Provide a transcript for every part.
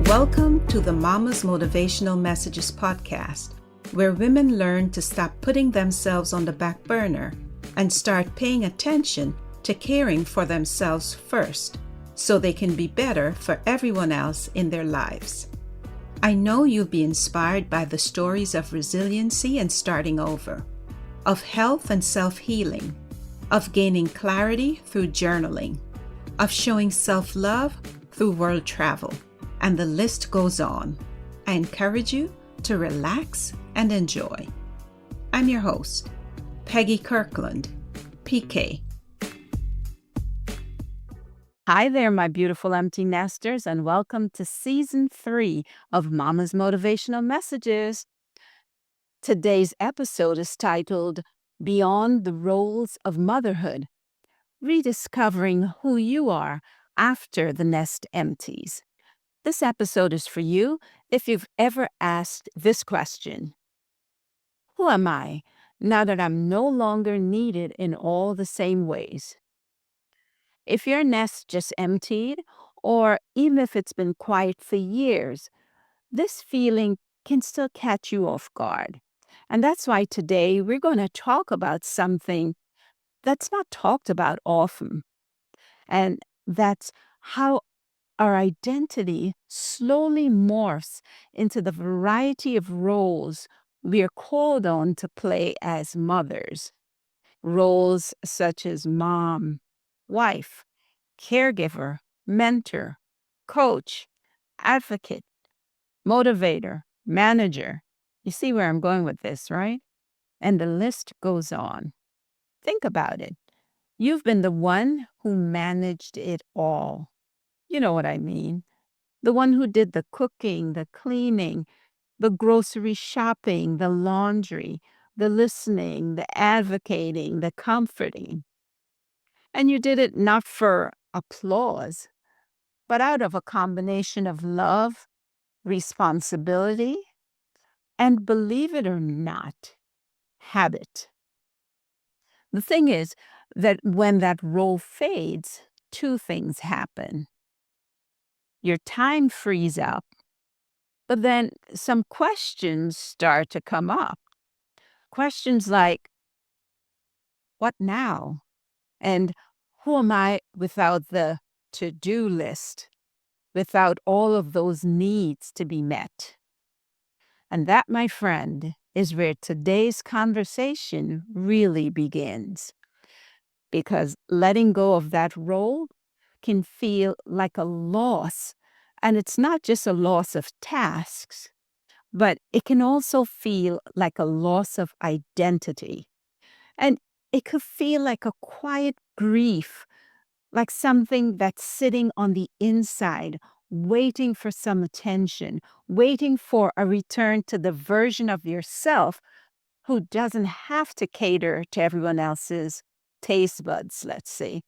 Welcome to the Mama's Motivational Messages podcast, where women learn to stop putting themselves on the back burner and start paying attention to caring for themselves first so they can be better for everyone else in their lives. I know you'll be inspired by the stories of resiliency and starting over, of health and self-healing, of gaining clarity through journaling, of showing self-love through world travel, and the list goes on. I encourage you to relax and enjoy. I'm your host, Peggy Kirkland, PK. Hi there, my beautiful empty nesters, and welcome to Season 3 of Mama's Motivational Messages. Today's episode is titled Beyond the Roles of Motherhood, Rediscovering Who You Are After the Nest Empties. This episode is for you if you've ever asked this question: who am I now that I'm no longer needed in all the same ways? If your nest just emptied, or even if it's been quiet for years, this feeling can still catch you off guard. And that's why today we're going to talk about something that's not talked about often. And that's how our identity slowly morphs into the variety of roles we are called on to play as mothers. Roles such as mom, wife, caregiver, mentor, coach, advocate, motivator, manager. You see where I'm going with this, right? And the list goes on. Think about it. You've been the one who managed it all. You know what I mean. The one who did the cooking, the cleaning, the grocery shopping, the laundry, the listening, the advocating, the comforting. And you did it not for applause, but out of a combination of love, responsibility, and, believe it or not, habit. The thing is that when that role fades, two things happen. Your time frees up, but then some questions start to come up. Questions like, what now? And who am I without the to-do list, without all of those needs to be met? And that, my friend, is where today's conversation really begins. Because letting go of that role can feel like a loss. And it's not just a loss of tasks, but it can also feel like a loss of identity. And it could feel like a quiet grief, like something that's sitting on the inside, waiting for some attention, waiting for a return to the version of yourself who doesn't have to cater to everyone else's taste buds, let's say.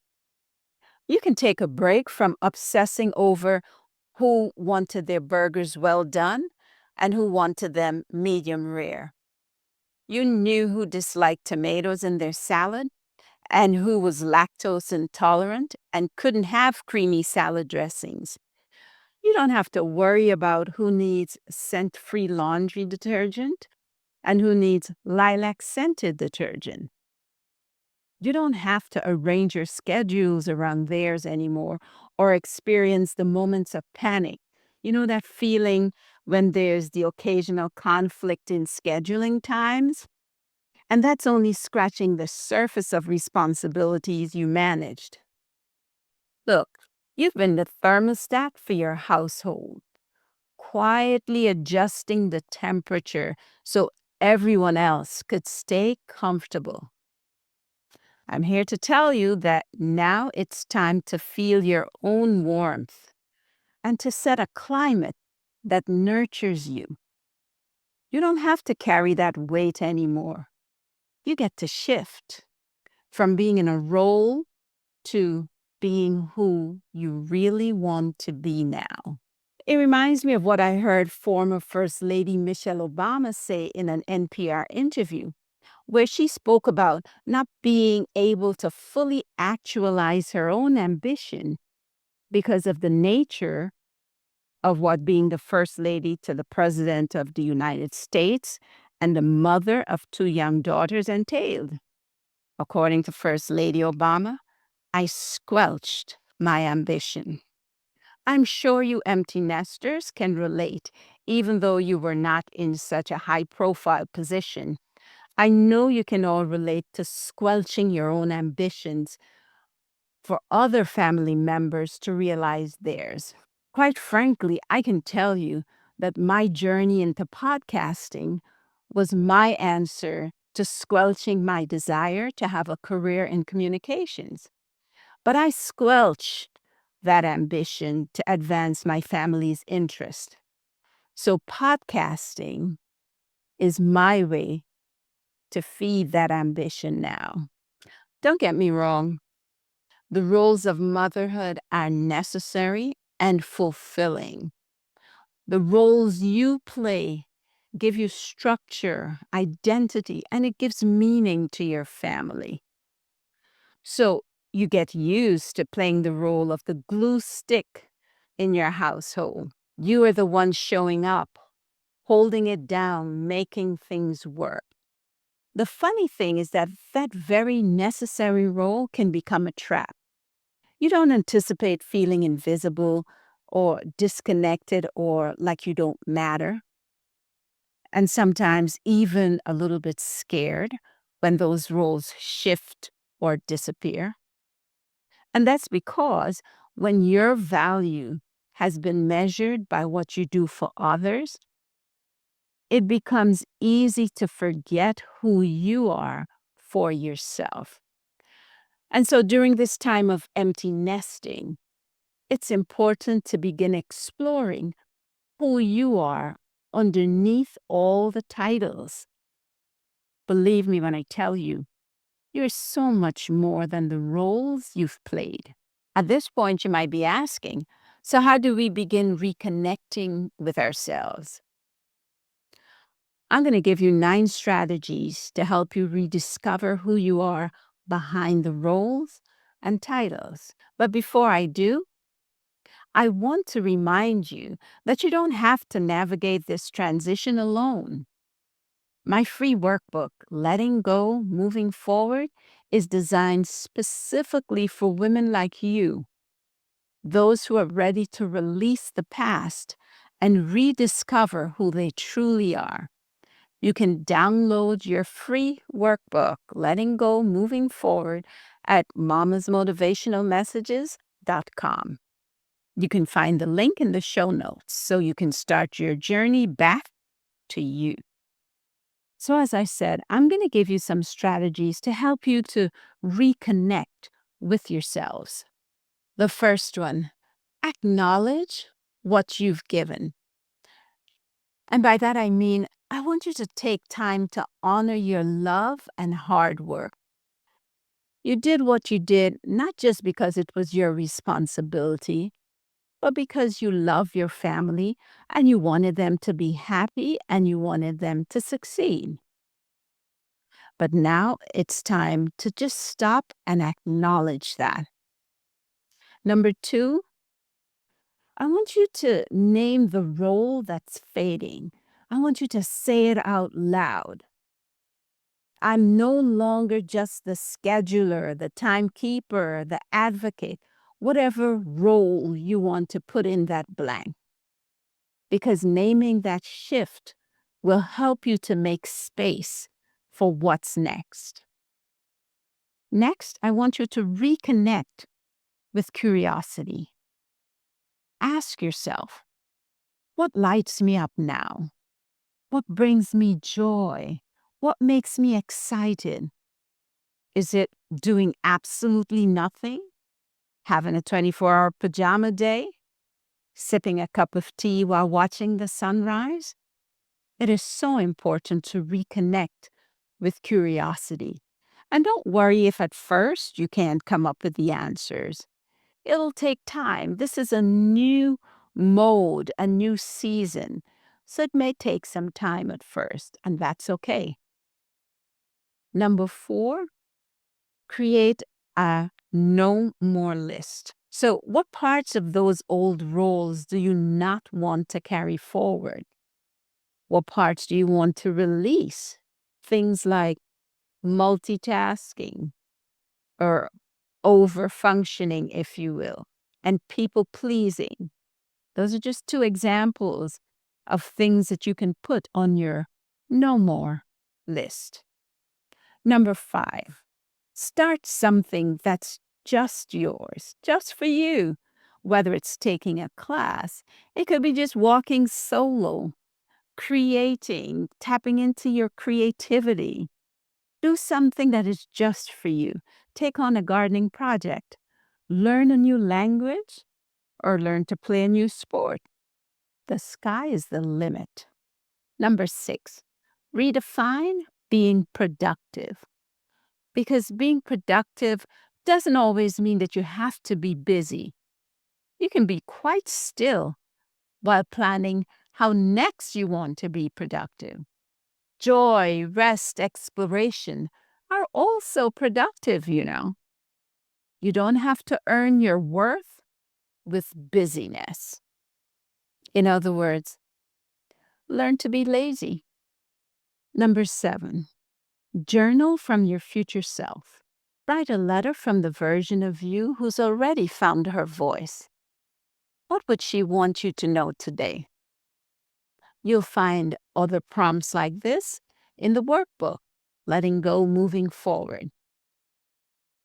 You can take a break from obsessing over who wanted their burgers well done and who wanted them medium rare. You knew who disliked tomatoes in their salad and who was lactose intolerant and couldn't have creamy salad dressings. You don't have to worry about who needs scent-free laundry detergent and who needs lilac-scented detergent. You don't have to arrange your schedules around theirs anymore or experience the moments of panic. You know that feeling when there's the occasional conflict in scheduling times? And that's only scratching the surface of responsibilities you managed. Look, you've been the thermostat for your household, quietly adjusting the temperature so everyone else could stay comfortable. I'm here to tell you that now it's time to feel your own warmth and to set a climate that nurtures you. You don't have to carry that weight anymore. You get to shift from being in a role to being who you really want to be now. It reminds me of what I heard former First Lady Michelle Obama say in an NPR interview, where she spoke about not being able to fully actualize her own ambition because of the nature of what being the First Lady to the President of the United States and the mother of two young daughters entailed. According to First Lady Obama, I squelched my ambition. I'm sure you empty nesters can relate, even though you were not in such a high-profile position. I know you can all relate to squelching your own ambitions for other family members to realize theirs. Quite frankly, I can tell you that my journey into podcasting was my answer to squelching my desire to have a career in communications. But I squelched that ambition to advance my family's interest. So podcasting is my way to feed that ambition now. Don't get me wrong. The roles of motherhood are necessary and fulfilling. The roles you play give you structure, identity, and it gives meaning to your family. So you get used to playing the role of the glue stick in your household. You are the one showing up, holding it down, making things work. The funny thing is that that very necessary role can become a trap. You don't anticipate feeling invisible or disconnected or like you don't matter, and sometimes even a little bit scared when those roles shift or disappear. And that's because when your value has been measured by what you do for others, it becomes easy to forget who you are for yourself. And so during this time of empty nesting, it's important to begin exploring who you are underneath all the titles. Believe me when I tell you, you're so much more than the roles you've played. At this point, you might be asking, so how do we begin reconnecting with ourselves? I'm going to give you 9 strategies to help you rediscover who you are behind the roles and titles. But before I do, I want to remind you that you don't have to navigate this transition alone. My free workbook, Letting Go, Moving Forward, is designed specifically for women like you, those who are ready to release the past and rediscover who they truly are. You can download your free workbook, Letting Go, Moving Forward, at mamasmotivationalmessages.com. You can find the link in the show notes so you can start your journey back to you. So as I said, I'm going to give you some strategies to help you to reconnect with yourselves. The first one, acknowledge what you've given. And by that I mean, I want you to take time to honor your love and hard work. You did what you did not just because it was your responsibility, but because you love your family and you wanted them to be happy and you wanted them to succeed. But now it's time to just stop and acknowledge that. Number 2, I want you to name the role that's fading. I want you to say it out loud. I'm no longer just the scheduler, the timekeeper, the advocate, whatever role you want to put in that blank. Because naming that shift will help you to make space for what's next. Next, I want you to reconnect with curiosity. Ask yourself, what lights me up now? What brings me joy? What makes me excited? Is it doing absolutely nothing? Having a 24-hour pajama day? Sipping a cup of tea while watching the sunrise? It is so important to reconnect with curiosity. And don't worry if at first you can't come up with the answers. It'll take time. This is a new mode, a new season. So it may take some time at first, and that's okay. Number 4, create a no more list. So, what parts of those old roles do you not want to carry forward? What parts do you want to release? Things like multitasking or over functioning, if you will, and people pleasing. Those are just two examples of things that you can put on your no more list. Number 5, start something that's just yours, just for you. Whether it's taking a class, it could be just walking solo, creating, tapping into your creativity. Do something that is just for you. Take on a gardening project, learn a new language, or learn to play a new sport. The sky is the limit. Number 6, redefine being productive. Because being productive doesn't always mean that you have to be busy. You can be quite still while planning how next you want to be productive. Joy, rest, exploration are also productive, you know. You don't have to earn your worth with busyness. In other words, learn to be lazy. Number 7, journal from your future self. Write a letter from the version of you who's already found her voice. What would she want you to know today? You'll find other prompts like this in the workbook, Letting Go Moving Forward.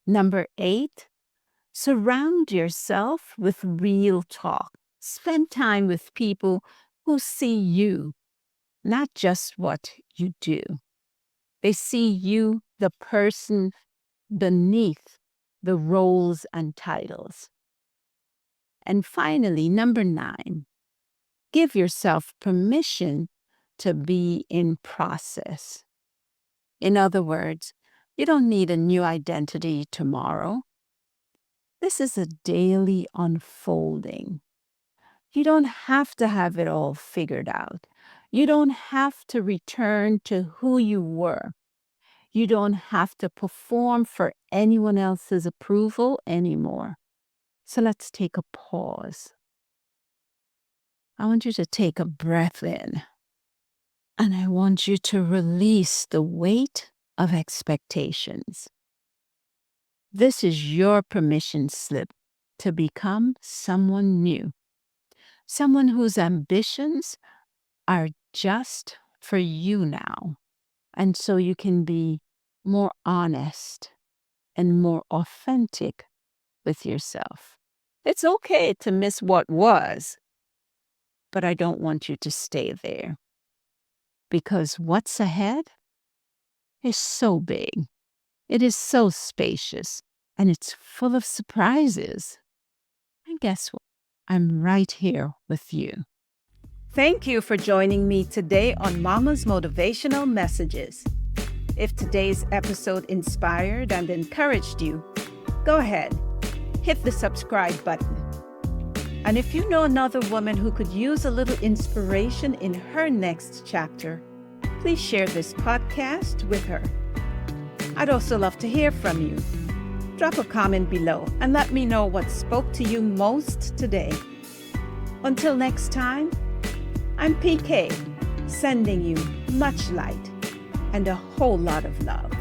Number 8, surround yourself with real talk. Spend time with people who see you, not just what you do. They see you, the person beneath the roles and titles. And finally, number 9, give yourself permission to be in process. In other words, you don't need a new identity tomorrow. This is a daily unfolding. You don't have to have it all figured out. You don't have to return to who you were. You don't have to perform for anyone else's approval anymore. So let's take a pause. I want you to take a breath in, and I want you to release the weight of expectations. This is your permission slip to become someone new, someone whose ambitions are just for you now. And so you can be more honest and more authentic with yourself. It's okay to miss what was, but I don't want you to stay there. Because what's ahead is so big. It is so spacious, and it's full of surprises. And guess what? I'm right here with you. Thank you for joining me today on Mama's Motivational Messages. If today's episode inspired and encouraged you, go ahead, hit the subscribe button. And if you know another woman who could use a little inspiration in her next chapter, please share this podcast with her. I'd also love to hear from you. Drop a comment below and let me know what spoke to you most today. Until next time, I'm PK, sending you much light and a whole lot of love.